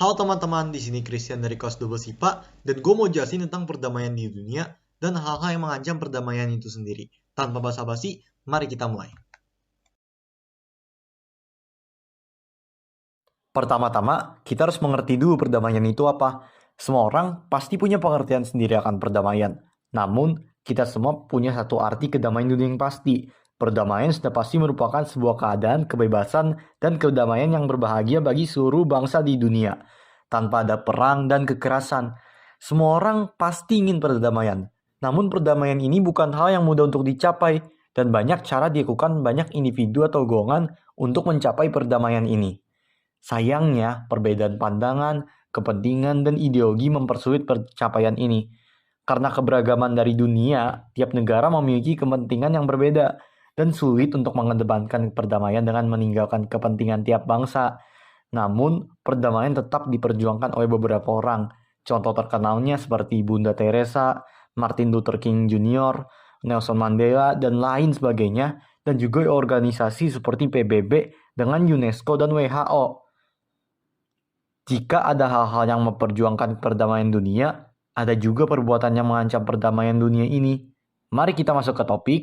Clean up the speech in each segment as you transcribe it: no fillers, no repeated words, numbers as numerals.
Halo teman-teman, di sini Christian dari Kelas 12 IPA, dan gue mau jelasin tentang perdamaian di dunia dan hal-hal yang mengancam perdamaian itu sendiri. Tanpa basa-basi, mari kita mulai. Pertama-tama, kita harus mengerti dulu perdamaian itu apa. Semua orang pasti punya pengertian sendiri akan perdamaian. Namun, kita semua punya satu arti kedamaian dunia yang pasti. Perdamaian sudah pasti merupakan sebuah keadaan, kebebasan, dan kedamaian yang berbahagia bagi seluruh bangsa di dunia. Tanpa ada perang dan kekerasan. Semua orang pasti ingin perdamaian. Namun perdamaian ini bukan hal yang mudah untuk dicapai. Dan banyak cara dilakukan banyak individu atau golongan untuk mencapai perdamaian ini. Sayangnya, perbedaan pandangan, kepentingan, dan ideologi mempersulit pencapaian ini. Karena keberagaman dari dunia, tiap negara memiliki kepentingan yang berbeda, dan sulit untuk mengedepankan perdamaian dengan meninggalkan kepentingan tiap bangsa. Namun, perdamaian tetap diperjuangkan oleh beberapa orang. Contoh terkenalnya seperti Bunda Teresa, Martin Luther King Jr., Nelson Mandela, dan lain sebagainya, dan juga organisasi seperti PBB dengan UNESCO dan WHO. Jika ada hal-hal yang memperjuangkan perdamaian dunia, ada juga perbuatan yang mengancam perdamaian dunia ini. Mari kita masuk ke topik.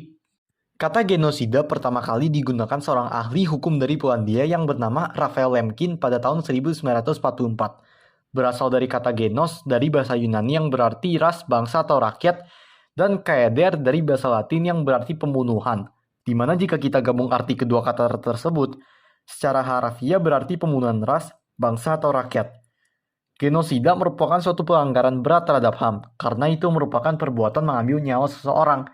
Kata genosida pertama kali digunakan seorang ahli hukum dari Polandia yang bernama Raphael Lemkin pada tahun 1944. Berasal dari kata genos dari bahasa Yunani yang berarti ras, bangsa, atau rakyat, dan kaeder dari bahasa Latin yang berarti pembunuhan. Dimana jika kita gabung arti kedua kata tersebut, secara harafiah berarti pembunuhan ras, bangsa, atau rakyat. Genosida merupakan suatu pelanggaran berat terhadap HAM, karena itu merupakan perbuatan mengambil nyawa seseorang.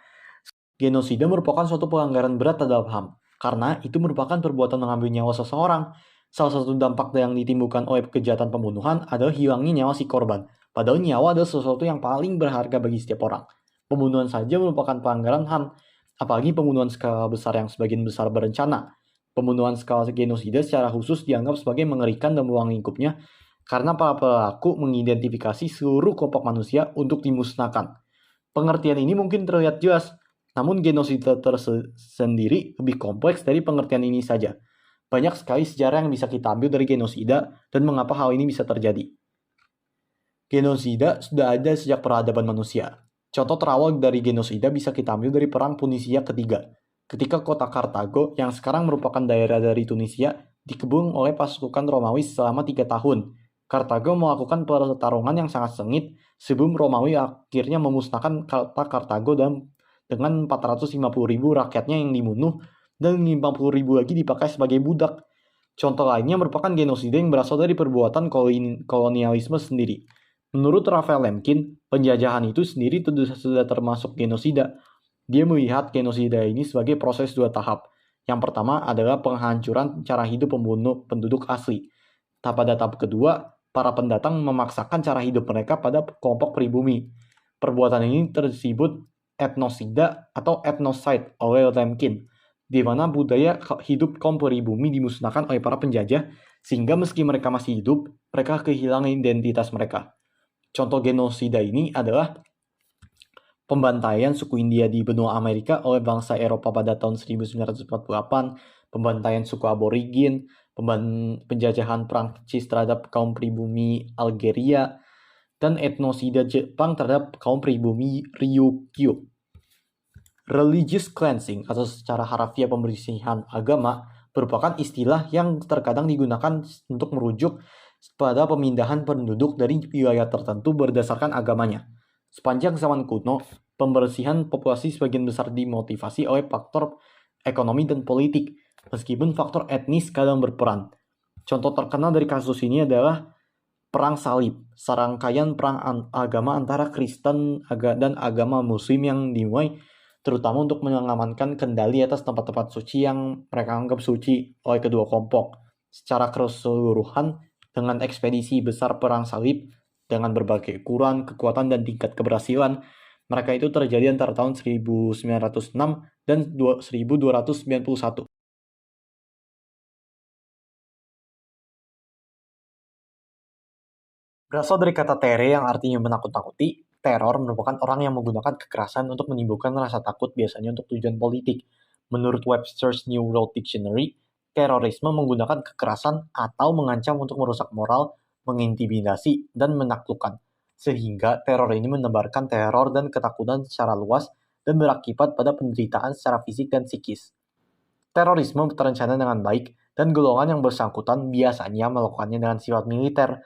Genosida merupakan suatu pelanggaran berat terhadap HAM, karena itu merupakan perbuatan mengambil nyawa seseorang. Salah satu dampak yang ditimbulkan oleh kejahatan pembunuhan adalah hilangnya nyawa si korban. Padahal nyawa adalah sesuatu yang paling berharga bagi setiap orang. Pembunuhan saja merupakan pelanggaran HAM, apalagi pembunuhan skala besar yang sebagian besar berencana. Pembunuhan skala genosida secara khusus dianggap sebagai mengerikan dan ruang lingkupnya karena para pelaku mengidentifikasi seluruh kelompok manusia untuk dimusnahkan. Pengertian ini mungkin terlihat jelas, namun genosida tersendiri lebih kompleks dari pengertian ini saja. Banyak sekali sejarah yang bisa kita ambil dari genosida dan mengapa hal ini bisa terjadi. Genosida sudah ada sejak peradaban manusia. Contoh terawal dari genosida bisa kita ambil dari Perang Punisia ketiga, ketika kota Kartago yang sekarang merupakan daerah dari Tunisia dikepung oleh pasukan Romawi selama 3 tahun. Kartago melakukan pertarungan yang sangat sengit sebelum Romawi akhirnya memusnahkan kota Kartago dengan 450.000 rakyatnya yang dibunuh dan 50.000 lagi dipakai sebagai budak. Contoh lainnya merupakan genosida yang berasal dari perbuatan kolonialisme sendiri. Menurut Raphael Lemkin, penjajahan itu sendiri sudah termasuk genosida. Dia melihat genosida ini sebagai proses 2 tahap. Yang pertama adalah penghancuran cara hidup penduduk asli. Pada tahap kedua, para pendatang memaksakan cara hidup mereka pada kelompok pribumi. Perbuatan ini tersebut etnosida atau etnocide oleh Lemkin, di mana budaya hidup kaum pribumi dimusnahkan oleh para penjajah, sehingga meski mereka masih hidup, mereka kehilangan identitas mereka. Contoh genosida ini adalah pembantaian suku India di benua Amerika oleh bangsa Eropa pada tahun 1948, pembantaian suku aborigin, penjajahan Prancis terhadap kaum pribumi Algeria, dan etnosida Jepang terhadap kaum pribumi Ryukyu. Religious cleansing atau secara harafiah pembersihan agama merupakan istilah yang terkadang digunakan untuk merujuk pada pemindahan penduduk dari wilayah tertentu berdasarkan agamanya. Sepanjang zaman kuno, pembersihan populasi sebagian besar dimotivasi oleh faktor ekonomi dan politik, meskipun faktor etnis kadang berperan. Contoh terkenal dari kasus ini adalah Perang Salib, serangkaian perang agama antara Kristen dan agama Muslim yang dimulai terutama untuk mengamankan kendali atas tempat-tempat suci yang mereka anggap suci oleh kedua kelompok. Secara keseluruhan, dengan ekspedisi besar Perang Salib, dengan berbagai ukuran, kekuatan, dan tingkat keberhasilan, mereka itu terjadi antara tahun 1906 dan 1291. Berasal dari kata tere yang artinya menakut-nakuti, teror merupakan orang yang menggunakan kekerasan untuk menimbulkan rasa takut biasanya untuk tujuan politik. Menurut Webster's New World Dictionary, terorisme menggunakan kekerasan atau mengancam untuk merusak moral, mengintimidasi, dan menaklukkan. Sehingga teror ini menebarkan teror dan ketakutan secara luas dan berakibat pada penderitaan secara fisik dan psikis. Terorisme terencana dengan baik dan golongan yang bersangkutan biasanya melakukannya dengan sifat militer.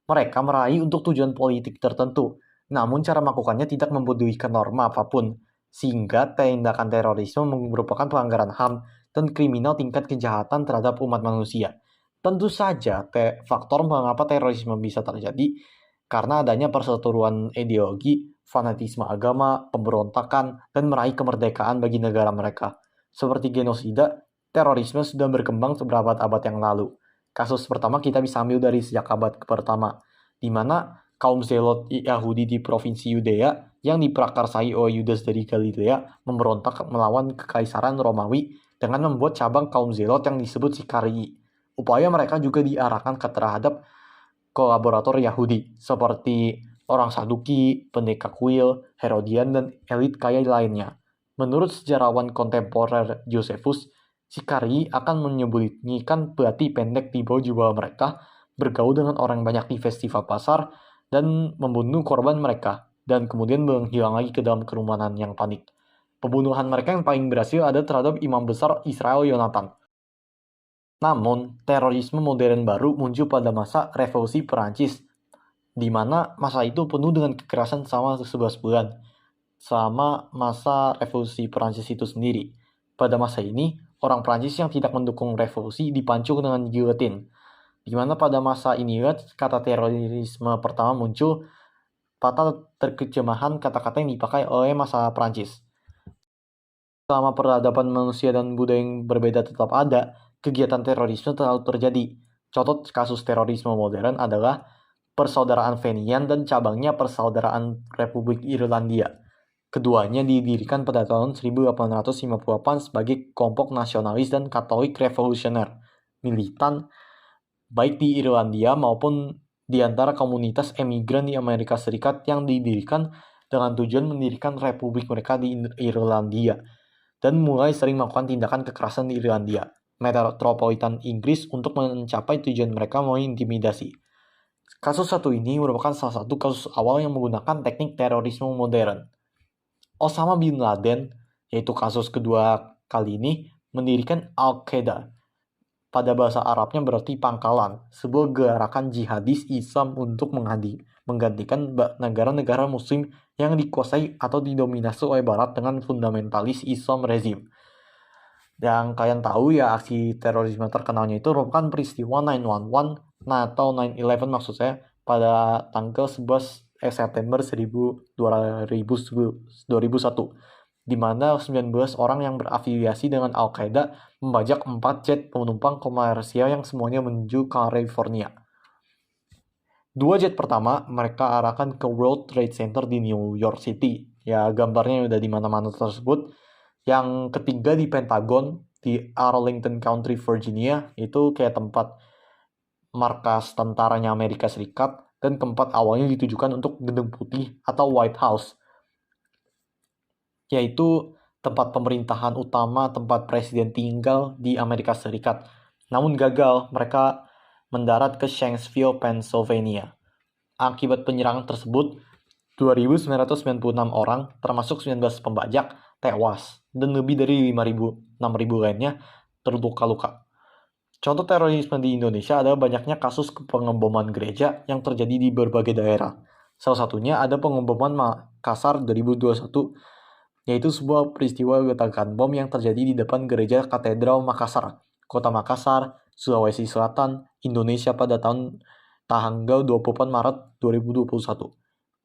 Mereka meraih untuk tujuan politik tertentu, namun cara melakukannya tidak mempedulikan norma apapun, sehingga tindakan terorisme merupakan pelanggaran HAM dan kriminal tingkat kejahatan terhadap umat manusia. Tentu saja, faktor mengapa terorisme bisa terjadi karena adanya perseteruan ideologi, fanatisme agama, pemberontakan, dan meraih kemerdekaan bagi negara mereka. Seperti genosida, terorisme sudah berkembang berabad-abad yang lalu. Kasus pertama kita bisa ambil dari sejak abad pertama, di mana kaum Zelot Yahudi di provinsi Yudea yang diprakarsai oleh Yudas dari Galilea memberontak melawan kekaisaran Romawi dengan membuat cabang kaum Zelot yang disebut Sikarii. Upaya mereka juga diarahkan terhadap kolaborator Yahudi seperti orang Saduki, pendekar kuil, Herodian, dan elit kaya lainnya. Menurut sejarawan kontemporer Josephus, Sikarii akan menyembunyikan bati pendek di bawah jubah mereka, bergaul dengan orang banyak di festival pasar, dan membunuh korban mereka, dan kemudian menghilang lagi ke dalam kerumunan yang panik. Pembunuhan mereka yang paling berhasil ada terhadap imam besar Israel Yonatan. Namun, terorisme modern baru muncul pada masa Revolusi Perancis, di mana masa itu penuh dengan kekerasan selama 11 bulan, selama masa Revolusi Perancis itu sendiri. Pada masa ini, orang Prancis yang tidak mendukung revolusi dipancung dengan giletin, di mana pada masa inilah kata terorisme pertama muncul pada terjemahan kata-kata yang dipakai oleh masa Prancis. Selama peradaban manusia dan budaya yang berbeda tetap ada, kegiatan terorisme selalu terjadi. Contoh kasus terorisme modern adalah Persaudaraan Fenian dan cabangnya Persaudaraan Republik Irlandia. Keduanya didirikan pada tahun 1858 sebagai kelompok nasionalis dan Katolik revolusioner, militan baik di Irlandia maupun di antara komunitas emigran di Amerika Serikat yang didirikan dengan tujuan mendirikan republik mereka di Irlandia dan mulai sering melakukan tindakan kekerasan di Irlandia, metropolitan Inggris untuk mencapai tujuan mereka melalui intimidasi. Kasus satu ini merupakan salah satu kasus awal yang menggunakan teknik terorisme modern. Osama bin Laden, yaitu kasus kedua kali ini, mendirikan Al-Qaeda. Pada bahasa Arabnya berarti pangkalan, sebuah gerakan jihadis Islam untuk menggantikan negara-negara muslim yang dikuasai atau didominasi oleh Barat dengan fundamentalis Islam rezim. Yang kalian tahu ya, aksi terorisme terkenalnya itu merupakan peristiwa 9/11 atau 9/11 maksud saya, pada tanggal 11 September 2001, di mana 19 orang yang berafiliasi dengan Al-Qaeda membajak 4 jet penumpang komersial yang semuanya menuju ke California. 2 jet pertama mereka arahkan ke World Trade Center di New York City. Ya, gambarnya udah di mana-mana tersebut. Yang ketiga di Pentagon di Arlington County, Virginia, itu kayak tempat markas tentaranya Amerika Serikat, dan keempat awalnya ditujukan untuk Gedung Putih atau White House, yaitu tempat pemerintahan utama, tempat presiden tinggal di Amerika Serikat. Namun gagal, mereka mendarat ke Shanksville, Pennsylvania. Akibat penyerangan tersebut, 2.996 orang, termasuk 19 pembajak, tewas, dan lebih dari 6.000 lainnya terluka-luka. Contoh terorisme di Indonesia adalah banyaknya kasus pengeboman gereja yang terjadi di berbagai daerah. Salah satunya ada pengeboman Makassar 2021, yaitu sebuah peristiwa ledakan bom yang terjadi di depan gereja Katedral Makassar, Kota Makassar, Sulawesi Selatan, Indonesia pada tanggal 24 Maret 2021.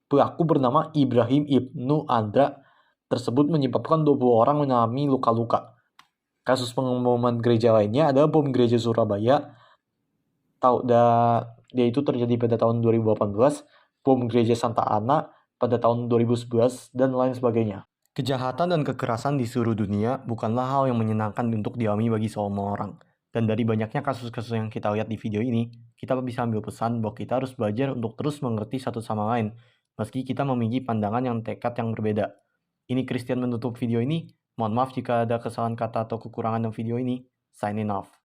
Pelaku bernama Ibrahim Ibnu Andra tersebut menyebabkan 20 orang mengalami luka-luka. Kasus pengeboman gereja lainnya adalah bom gereja Surabaya, yaitu terjadi pada tahun 2018, bom gereja Santa Ana pada tahun 2011, dan lain sebagainya. Kejahatan dan kekerasan di seluruh dunia bukanlah hal yang menyenangkan untuk dialami bagi semua orang. Dan dari banyaknya kasus-kasus yang kita lihat di video ini, kita bisa ambil pesan bahwa kita harus belajar untuk terus mengerti satu sama lain, meski kita memiliki pandangan yang tekad yang berbeda. Ini Christian menutup video ini. Mohon maaf jika ada kesalahan kata atau kekurangan dalam video ini. Signing off.